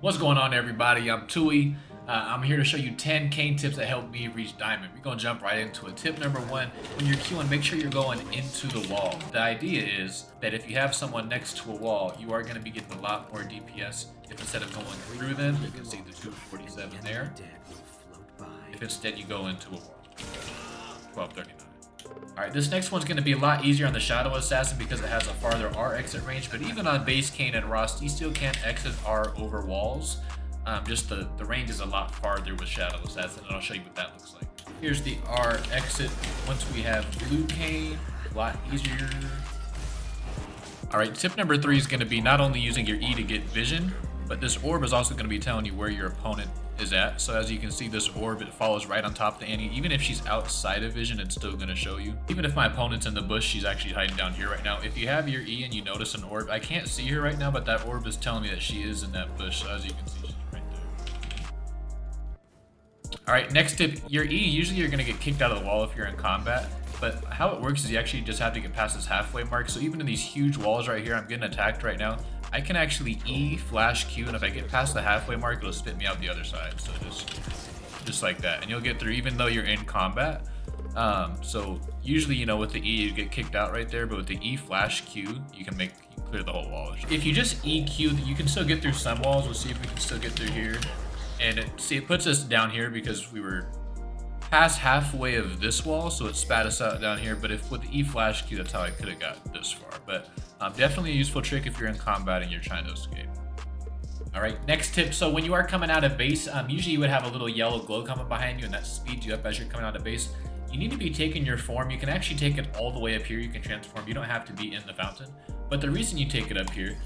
What's going on, everybody? I'm Tui. I'm here to show you 10 Kayn tips that help me reach diamond. We're gonna jump right into it. Tip number one, when you're queuing, make sure you're going into the wall. The idea is that if you have someone next to a wall, you are gonna be getting a lot more DPS if instead of going through them, you can see the 247 there. If instead you go into a wall. 1239. Alright, this next one's going to be a lot easier on the Shadow Assassin because it has a farther R exit range, but even on base Kayn and Rost, you still can't exit R over walls. Just the range is a lot farther with Shadow Assassin, and I'll show you what that looks like. Here's the R exit once we have blue Kayn, a lot easier. Alright, tip number 3 is going to be not only using your E to get vision, but this orb is also going to be telling you where your opponent is at. So as you can see, this orb, it follows right on top of the Annie. Even if she's outside of vision, it's still going to show you. Even if my opponent's in the bush, she's actually hiding down here right now. If you have your E and you notice an orb, I can't see her right now, but that orb is telling me that she is in that bush. So as you can see, she's right there. Alright, next tip, your E, usually you're going to get kicked out of the wall if you're in combat. But how it works is you actually just have to get past this halfway mark. So even in these huge walls right here, I'm getting attacked right now, I can actually E flash Q, and if I get past the halfway mark, it'll spit me out the other side. So just like that, and you'll get through even though you're in combat. So usually, you know, with the E you get kicked out right there, but with the E flash Q, you can clear the whole wall. If you just E Q, you can still get through some walls. We'll see if we can still get through here. And it puts us down here because we were past halfway of this wall, so it spat us out down here. But if with the E flash Q, that's how I could have got this far. But definitely a useful trick if you're in combat and you're trying to escape. All right, next tip. So when you are coming out of base, usually you would have a little yellow glow coming behind you, and that speeds you up as you're coming out of base. You need to be taking your form. You can actually take it all the way up here. You can transform. You don't have to be in the fountain. But the reason you take it up here,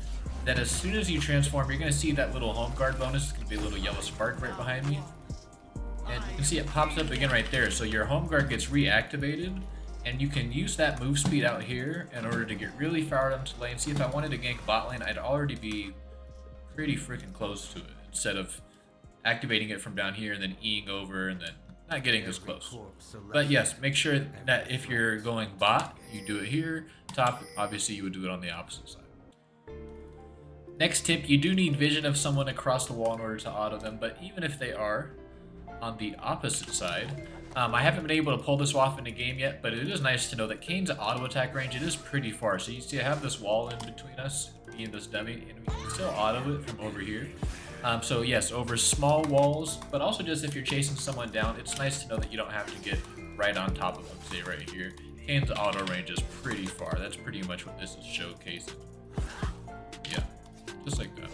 that as soon as you transform, you're going to see that little home guard bonus. It's going to be a little yellow spark right behind me. And you can see it pops up again right there. So your home guard gets reactivated, and you can use that move speed out here in order to get really far out into lane. See, if I wanted to gank bot lane, I'd already be pretty freaking close to it, instead of activating it from down here and then E'ing over and then not getting as close. But yes, make sure that if you're going bot, you do it here. Top, obviously you would do it on the opposite side. Next tip, you do need vision of someone across the wall in order to auto them, but even if they are on the opposite side, I haven't been able to pull this off in a game yet, but it is nice to know that Kayn's auto attack range, it is pretty far. So you see I have this wall in between us, me and this dummy, and we can still auto it from over here. So yes, over small walls, but also just if you're chasing someone down, it's nice to know that you don't have to get right on top of them, say right here. Kayn's auto range is pretty far. That's pretty much what this is showcasing. Yeah, just like that.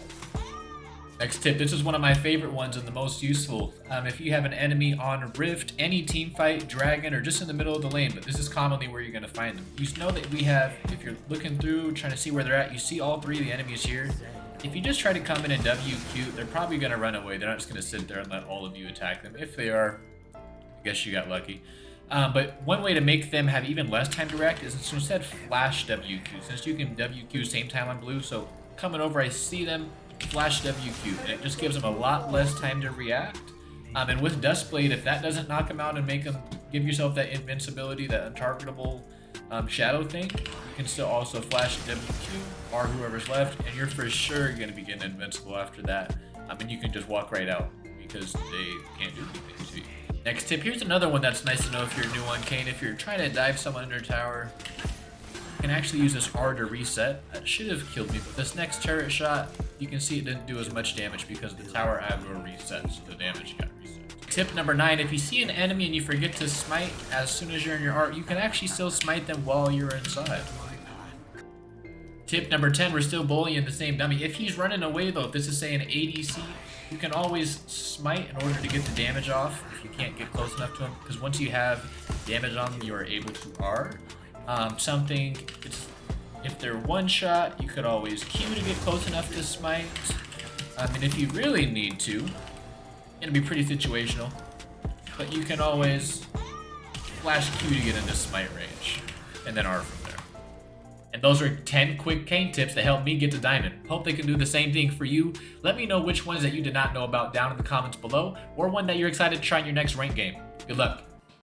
Next tip, this is one of my favorite ones and the most useful. If you have an enemy on Rift, any team fight, Dragon, or just in the middle of the lane, but this is commonly where you're going to find them. You know that we have, if you're looking through, trying to see where they're at, you see all three of the enemies here. If you just try to come in and WQ, they're probably going to run away. They're not just going to sit there and let all of you attack them. If they are, I guess you got lucky. But one way to make them have even less time to react is instead flash WQ, since you can WQ same time on blue. So coming over, I see them, flash WQ, and it just gives them a lot less time to react. And with Duskblade, if that doesn't knock them out and make them give yourself that invincibility, that untargetable shadow thing, you can still also flash WQ or whoever's left, and you're for sure going to be getting invincible after that. And you can just walk right out because they can't do anything to you. Next tip, here's another one that's nice to know if you're new on Kayn. If you're trying to dive someone under tower, you can actually use this R to reset. That should have killed me, but this next turret shot, you can see it didn't do as much damage because the tower aggro reset, so the damage got reset. Tip number 9, if you see an enemy and you forget to smite as soon as you're in your art, you can actually still smite them while you're inside. Tip number 10, we're still bullying the same dummy. If he's running away though, if this is say an ADC, you can always smite in order to get the damage off if you can't get close enough to him, because once you have damage on them, you are able to R. If they're one shot, you could always Q to get close enough to smite. And if you really need to, it'll be pretty situational, but you can always flash Q to get into smite range, and then R from there. And those are 10 quick Kayn tips that help me get to diamond. Hope they can do the same thing for you. Let me know which ones that you did not know about down in the comments below, or one that you're excited to try in your next rank game. Good luck.